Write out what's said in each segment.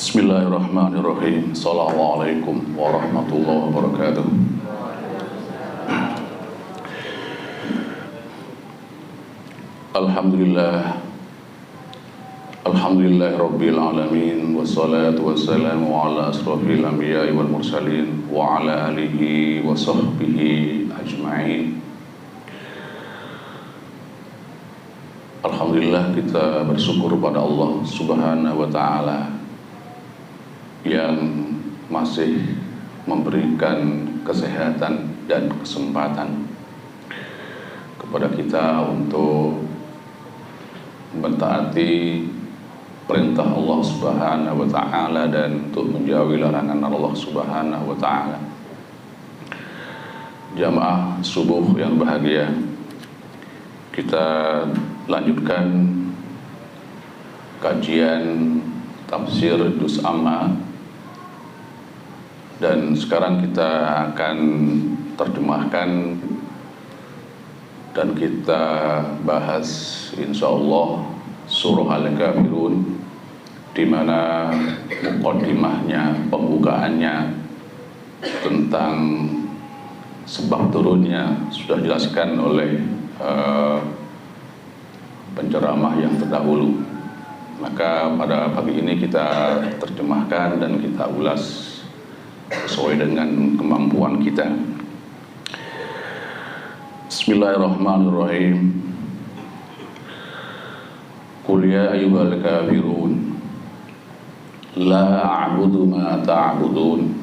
Bismillahirrahmanirrahim. Assalamualaikum warahmatullahi wabarakatuh. Alhamdulillah. Alhamdulillahirabbil alamin wassalatu wassalamu ala asrofil anbiya'i wal mursalin wa ala alihi wa sahbihi ajma'in. Alhamdulillah, kita bersyukur pada Allah Subhanahu wa ta'ala yang masih memberikan kesehatan dan kesempatan kepada kita untuk mentaati perintah Allah Subhanahu wa ta'ala dan untuk menjauhi larangan Allah Subhanahu wa ta'ala. Jamaah subuh yang bahagia, kita lanjutkan kajian tafsir Juz Amma, dan sekarang kita akan terjemahkan dan kita bahas insyaallah surah Al-Kafirun, di mana muqaddimahnya, pembukaannya tentang sebab turunnya sudah dijelaskan oleh penceramah yang terdahulu. Maka pada pagi ini kita terjemahkan dan kita ulas sesuai dengan kemampuan kita. Bismillahirrahmanirrahim. Qul ya ayyuhal kafirun la a'budu ma ta'budun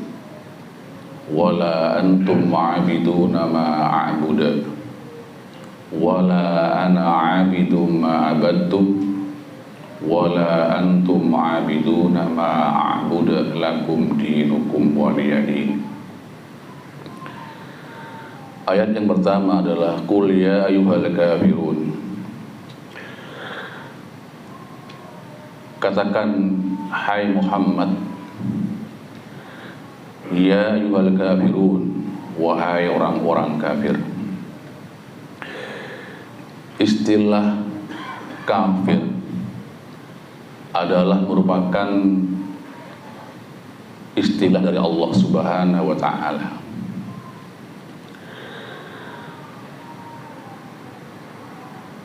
wa la antum 'abiduna ma a'budu wa la ana 'abidun ma abadtum wala antum a'biduna ma a'budu lakum dinukum waliyadin. Ayat yang pertama adalah Qul ya ayyuhal kafirun. Katakan, hai Muhammad, ya ayyuhal kafirun, wahai orang-orang kafir. Istilah kafir adalah merupakan istilah dari Allah Subhanahu wa ta'ala.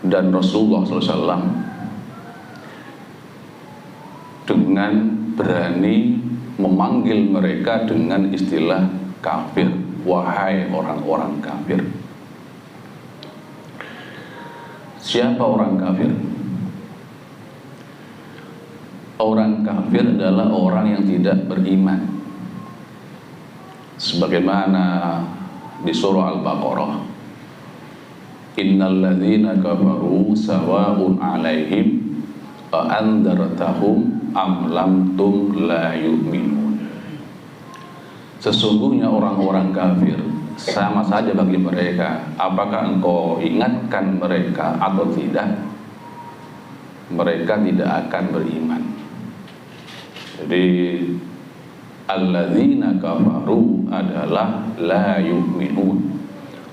Dan Rasulullah SAW dengan berani memanggil mereka dengan istilah kafir, wahai orang-orang kafir. Siapa orang kafir? Orang kafir adalah orang yang tidak beriman, sebagaimana di surah Al-Baqarah, innal ladzina kafaru sawa'un 'alaihim a andartahum am lam tum la yu'minun. Sesungguhnya orang-orang kafir sama saja bagi mereka, apakah engkau ingatkan mereka atau tidak, mereka tidak akan beriman. Jadi alladzina kafaru adalah la yu'minun.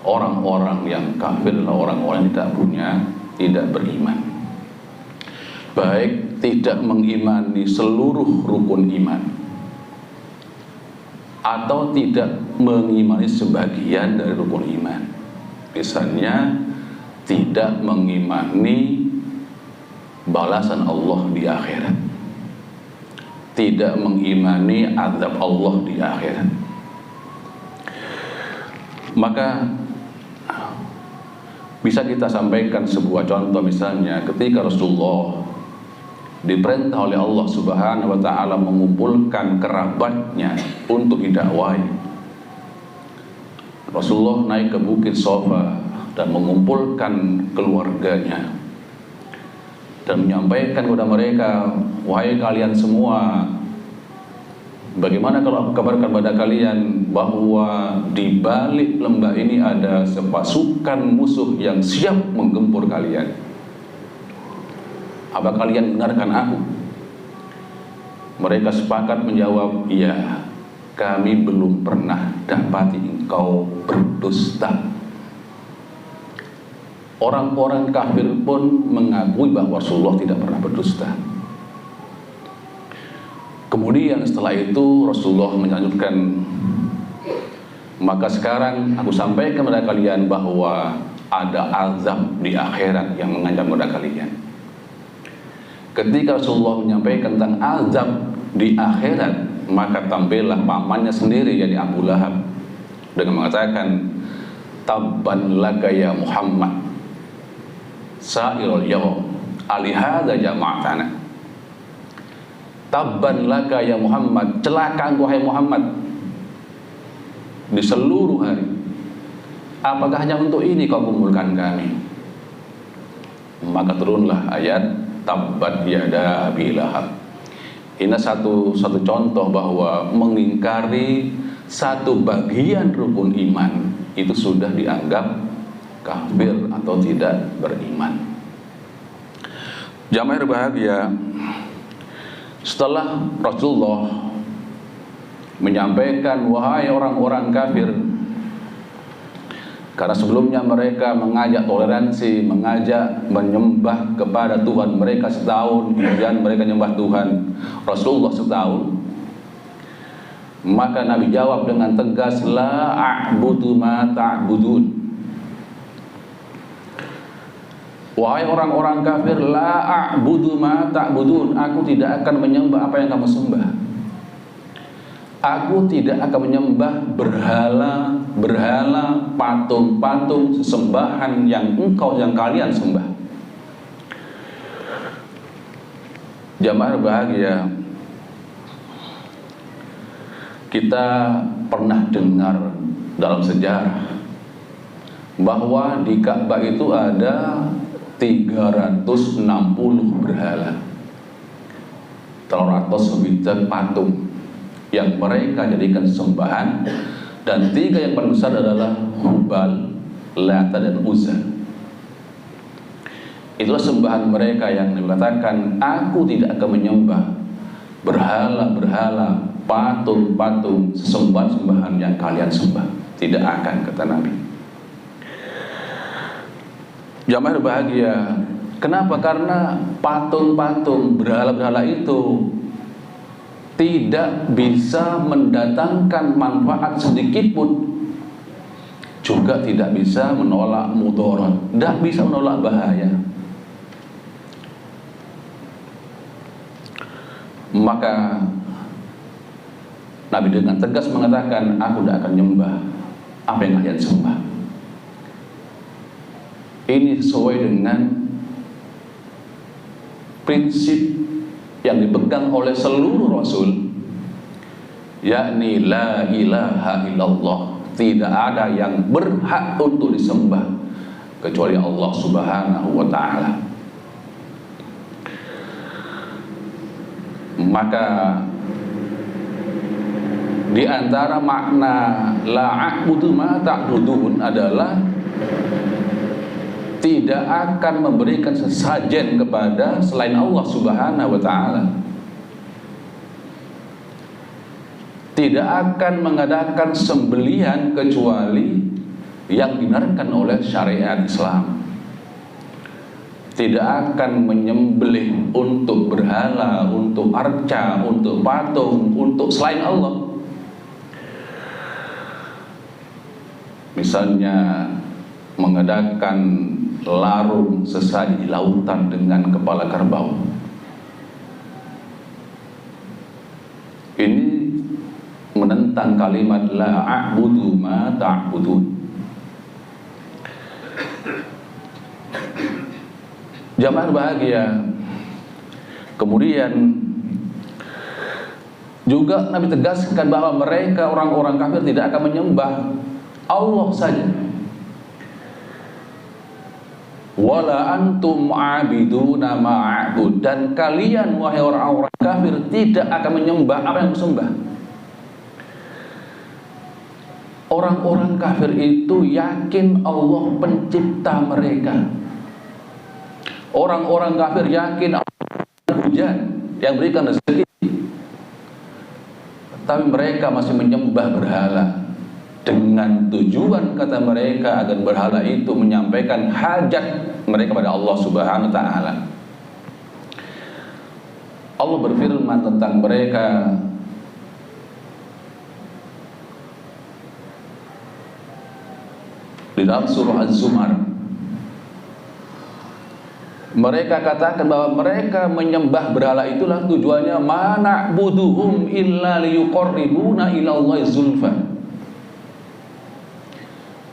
Orang-orang yang kafir adalah orang-orang yang tidak beriman. Baik tidak mengimani seluruh rukun iman atau tidak mengimani sebagian dari rukun iman. Misalnya tidak mengimani balasan Allah di akhirat, tidak mengimani azab Allah di akhirat. Maka bisa kita sampaikan sebuah contoh, misalnya ketika Rasulullah diperintah oleh Allah Subhanahu wa ta'ala mengumpulkan kerabatnya untuk didakwahi. Rasulullah naik ke Bukit Sofa dan mengumpulkan keluarganya dan menyampaikan kepada mereka, wahai kalian semua, bagaimana kalau aku kabarkan pada kalian bahwa di balik lembah ini ada sepasukan musuh yang siap menggempur kalian? Apa kalian benarkan aku? Mereka sepakat menjawab, iya, kami belum pernah dapati engkau berdusta. Orang-orang kafir pun mengakui bahwa Rasulullah tidak pernah berdusta. Kemudian setelah itu Rasulullah melanjutkan, maka sekarang aku sampaikan kepada kalian bahwa ada azab di akhirat yang mengancam kepada kalian. Ketika Rasulullah menyampaikan tentang azab di akhirat, maka tampillah pamannya sendiri, yakni Abu Lahab, dengan mengatakan, tabban laka ya Muhammad sa'irul yawm alihada jama'atana. Tabban laka ya Muhammad, celaka engkau hai Muhammad di seluruh hari. Apakah hanya untuk ini kau kumpulkan kami? Maka turunlah ayat tabbat yada Abi Lahab. Ini satu contoh bahwa mengingkari satu bagian rukun iman itu sudah dianggap kafir atau tidak beriman. Jamaah berbahagia, setelah Rasulullah menyampaikan, wahai orang-orang kafir, karena sebelumnya mereka mengajak toleransi, mengajak menyembah kepada Tuhan mereka setahun, kemudian mereka menyembah Tuhan Rasulullah setahun, maka Nabi jawab dengan tegas, la a'budu ma ta'budun. Wahai orang-orang kafir, la a'budu ma ta'budun, aku tidak akan menyembah apa yang kamu sembah. Aku tidak akan menyembah berhala, patung-patung, sesembahan yang kalian sembah. Jamaah bahagia, kita pernah dengar dalam sejarah bahwa di Ka'bah itu ada 360 berhala, 300 patung yang mereka jadikan sembahan, dan 3 yang paling besar adalah Hubal, Lata dan Uzza. Itulah sembahan mereka yang dikatakan, aku tidak akan menyembah berhala-berhala, patung-patung, sembahan-sembahan yang kalian sembah. Tidak akan, kata Nabi. Jamaah bahagia, kenapa? Karena patung-patung, berhala-berhala itu tidak bisa mendatangkan manfaat sedikit pun, juga tidak bisa menolak mudarat, tidak bisa menolak bahaya. Maka Nabi dengan tegas mengatakan, aku tidak akan nyembah apa yang kalian sembah. Ini sesuai dengan prinsip yang dipegang oleh seluruh Rasul, yakni la ilaha illallah, tidak ada yang berhak untuk disembah kecuali Allah Subhanahu wa ta'ala. Maka di antara makna la a'budu ma ta'budun adalah tidak akan memberikan sesajen kepada selain Allah Subhanahu wa ta'ala, tidak akan mengadakan sembelihan kecuali yang dibenarkan oleh syariat Islam, tidak akan menyembelih untuk berhala, untuk arca, untuk patung, untuk selain Allah. Misalnya mengadakan larung sesaji di lautan dengan kepala kerbau, ini menentang kalimat la a'budu ma ta'budun. Jamaah bahagia, kemudian juga Nabi tegaskan bahwa mereka orang-orang kafir tidak akan menyembah Allah saja. Wala antum abiduna ma'abud, dan kalian wahai orang-orang kafir tidak akan menyembah apa yang disembah. Orang-orang kafir itu yakin Allah pencipta mereka. Orang-orang kafir yakin Allah hujan yang berikan rezeki, tapi mereka masih menyembah berhala dengan tujuan, kata mereka, agar berhala itu menyampaikan hajat mereka pada Allah Subhanahu wa ta'ala. Allah berfirman tentang mereka, di dalam surah Az-Zumar, mereka katakan bahwa mereka menyembah berhala itulah tujuannya ma na'buduhum illa liyuqarribuna ilallahi zulfa.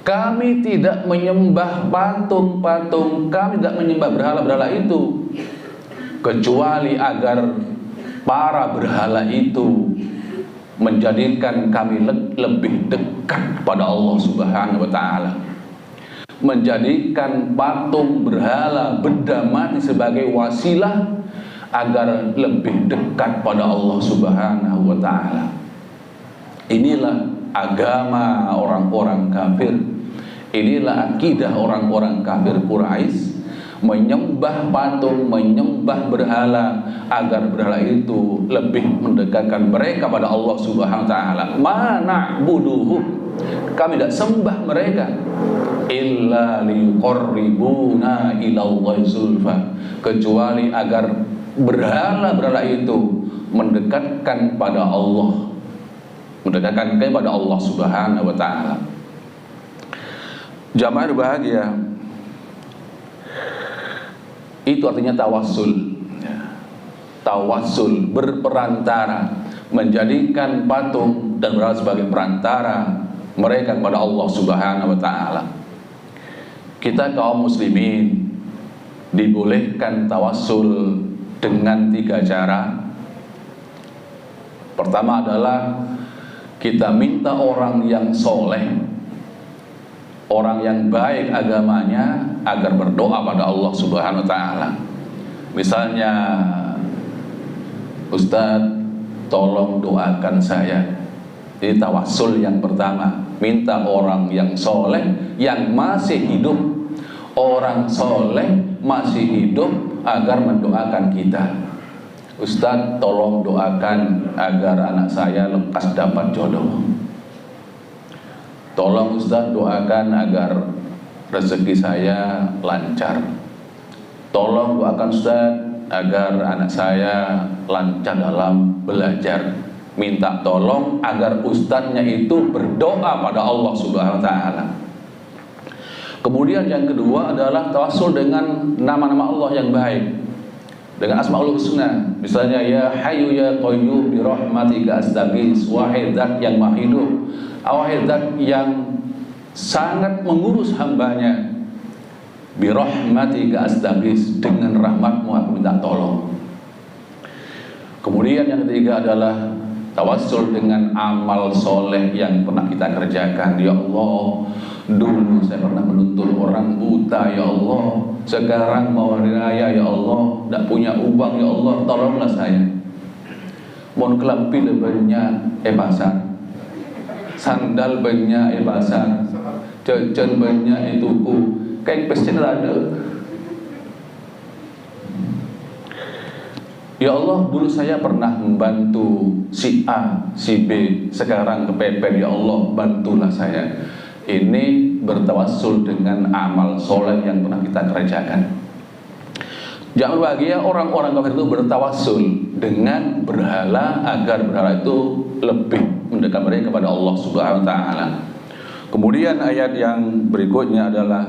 Kami tidak menyembah patung-patung, kami tidak menyembah berhala-berhala itu kecuali agar para berhala itu menjadikan kami lebih dekat pada Allah Subhanahu wa taala. Menjadikan patung, berhala, benda mati sebagai wasilah agar lebih dekat pada Allah Subhanahu wa taala. Inilah agama orang-orang kafir. Inilah akidah orang-orang kafir Quraisy, menyembah patung, menyembah berhala agar berhala itu lebih mendekatkan mereka pada Allah Subhanahu wa taala. Ma na'buduhum, kami tidak sembah mereka illa liyuqarribuna ilallahi zulfa, kecuali agar berhala-berhala itu mendekatkan pada Allah, mendekatkan kepada Allah Subhanahu wa taala. Jamaah berbahagia, itu artinya tawassul. Tawassul, berperantara, menjadikan patung dan berhala sebagai perantara mereka kepada Allah Subhanahu wa taala. Kita kaum muslimin dibolehkan tawassul dengan 3 cara. Pertama adalah kita minta orang yang soleh, orang yang baik agamanya, agar berdoa pada Allah Subhanahu wa taala. Misalnya, Ustadz, tolong doakan saya. Ini tawassul yang pertama, minta orang yang soleh, yang masih hidup, orang soleh masih hidup agar mendoakan kita. Ustadz, tolong doakan agar anak saya lekas dapat jodoh. Tolong Ustadz doakan agar rezeki saya lancar. Tolong doakan Ustadz agar anak saya lancar dalam belajar. Minta tolong agar ustadznya itu berdoa pada Allah Subhanahu wa taala. Kemudian yang kedua adalah tawassul dengan nama-nama Allah yang baik, dengan Asmaul Husna. Misalnya, ya Hayyu ya Qayyum bi rahmatika astaghits, wahai zat yang maha hidup, wahai zat yang sangat mengurus hambanya, bi rahmatika astaghits, dengan rahmatmu aku minta tolong. Kemudian yang ketiga adalah tawassul dengan amal soleh yang pernah kita kerjakan. Ya Allah, dulu saya pernah menuntun orang buta, ya Allah. Sekarang mau hari raya, ya Allah, tidak punya uang, ya Allah, tolonglah saya. Mohon kelampi banyak basah, sandal banyak basah, jajan banyak tuku, kain pesen ada. Ya Allah, dulu saya pernah membantu si A, si B, sekarang kepepet, ya Allah, bantulah saya. Ini bertawassul dengan amal soleh yang pernah kita kerjakan. Jangan bahagia, orang-orang kafir itu bertawassul dengan berhala agar berhala itu lebih mendekat mereka kepada Allah Subhanahu wa taala. Kemudian ayat yang berikutnya adalah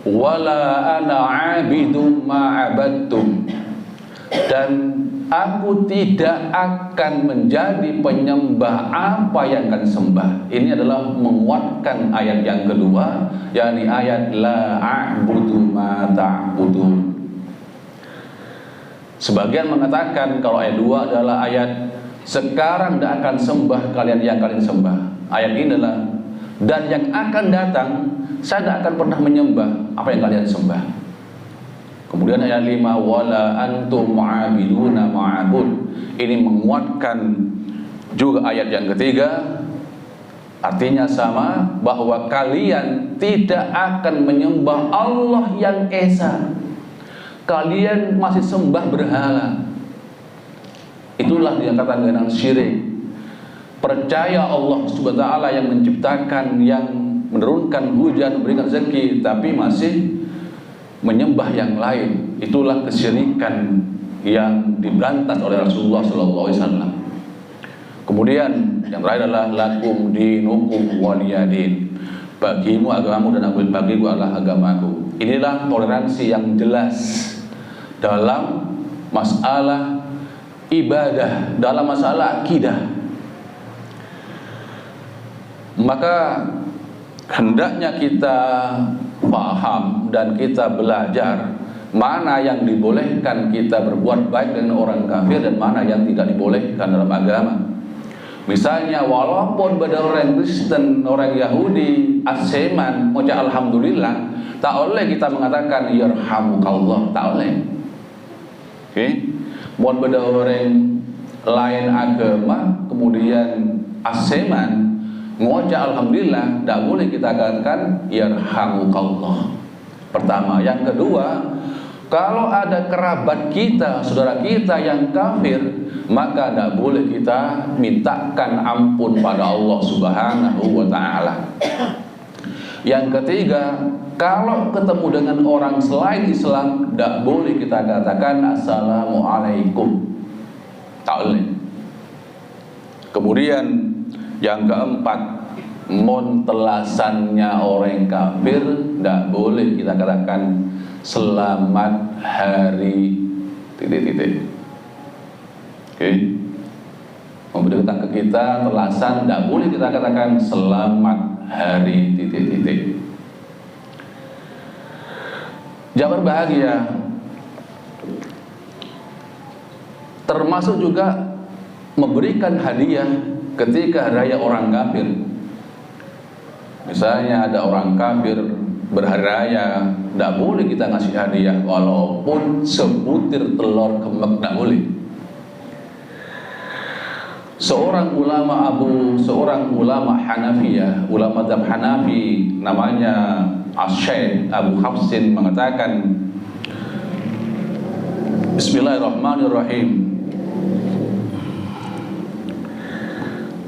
wala ana 'abidum ma 'abadtum, dan aku tidak akan menjadi penyembah apa yang akan sembah. Ini adalah menguatkan ayat yang kedua, yakni ayat la a'budu ma ta'budun. Sebagian mengatakan kalau ayat 2 adalah ayat sekarang tidak akan sembah kalian yang kalian sembah. Ayat ini adalah dan yang akan datang saya tidak akan pernah menyembah apa yang kalian sembah. Kemudian ayat 5 wala antum ma'abiduna ma'abud. Ini menguatkan juga ayat yang ketiga. Artinya sama, bahwa kalian tidak akan menyembah Allah yang esa. Kalian masih sembah berhala. Itulah yang dikatakan dengan syirik. Percaya Allah Subhanahu wa taala yang menciptakan, yang menurunkan hujan, memberikan rezeki, tapi masih menyembah yang lain. Itulah kesyirikan yang diberantas oleh Rasulullah SAW. Kemudian yang terakhir adalah lakum dinukum waliyadin, bagimu agamamu dan bagiku adalah agamaku. Inilah toleransi yang jelas dalam masalah ibadah, dalam masalah akidah. Maka hendaknya kita paham dan kita belajar mana yang dibolehkan kita berbuat baik dengan orang kafir dan mana yang tidak dibolehkan dalam agama. Misalnya walaupun pada orang Kristen, orang Yahudi, aseman, mengucap alhamdulillah, tak boleh kita mengatakan yarhamukallah, tak boleh. Oke. Mohon pada orang lain agama kemudian aseman mengucap alhamdulillah, tak boleh kita katakan yarhamukallah. Pertama, yang kedua, kalau ada kerabat kita, saudara kita yang kafir, maka tidak boleh kita mintakan ampun pada Allah Subhanahu wa ta'ala. Yang ketiga, kalau ketemu dengan orang selain Islam, tidak boleh kita katakan assalamualaikum, tak boleh. Kemudian yang keempat, montelasannya orang kafir, tidak boleh kita katakan selamat hari titik-titik. Oke. Memberi datang ke kita telasan, tidak boleh kita katakan selamat hari titik-titik. Jangan berbahagia. Termasuk juga memberikan hadiah ketika raya orang kafir. Misalnya ada orang kafir berhari raya, tidak boleh kita ngasih hadiah walaupun sebutir telur kemek, tidak boleh. Seorang ulama Hanafiyah, ulama mazhab Hanafi, namanya Asy-Syaikh Abu Hafsin mengatakan, Bismillahirrahmanirrahim,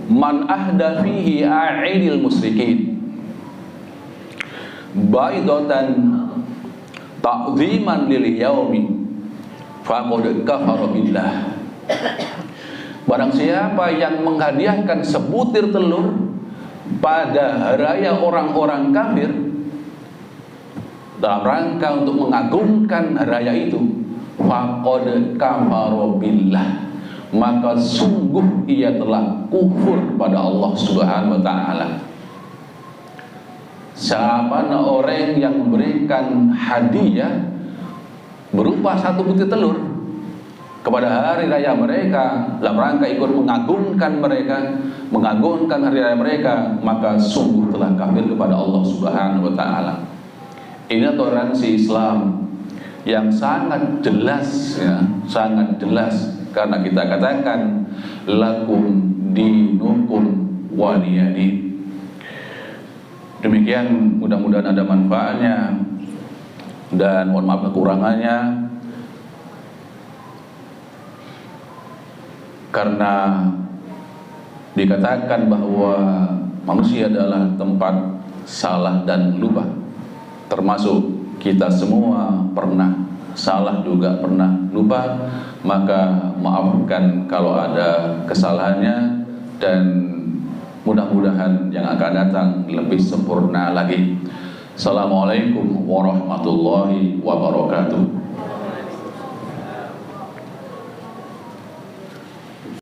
man ahda fihi a'idil musyrikin baidatan ta'ziman lil yaumi faqad kafara billah. Barang siapa yang menghadiahkan sebutir telur pada raya orang-orang kafir dalam rangka untuk mengagungkan raya itu, faqad kafara billah, maka sungguh ia telah kufur pada Allah Subhanahu wa ta'ala. Siapa orang yang memberikan hadiah berupa satu butir telur kepada hari raya mereka dalam rangka ikut mengagungkan mereka, mengagungkan hari raya mereka, maka sungguh telah kafir kepada Allah Subhanahu wa ta'ala. Ini toleransi Islam yang sangat jelas, ya, sangat jelas, karena kita katakan lakum dinukum waliyadin. Demikian, mudah-mudahan ada manfaatnya dan mohon maaf kekurangannya, karena dikatakan bahwa manusia adalah tempat salah dan lupa, termasuk kita semua pernah salah juga pernah lupa. Maka maafkan kalau ada kesalahannya dan mudah-mudahan yang akan datang lebih sempurna lagi. Assalamualaikum warahmatullahi wabarakatuh.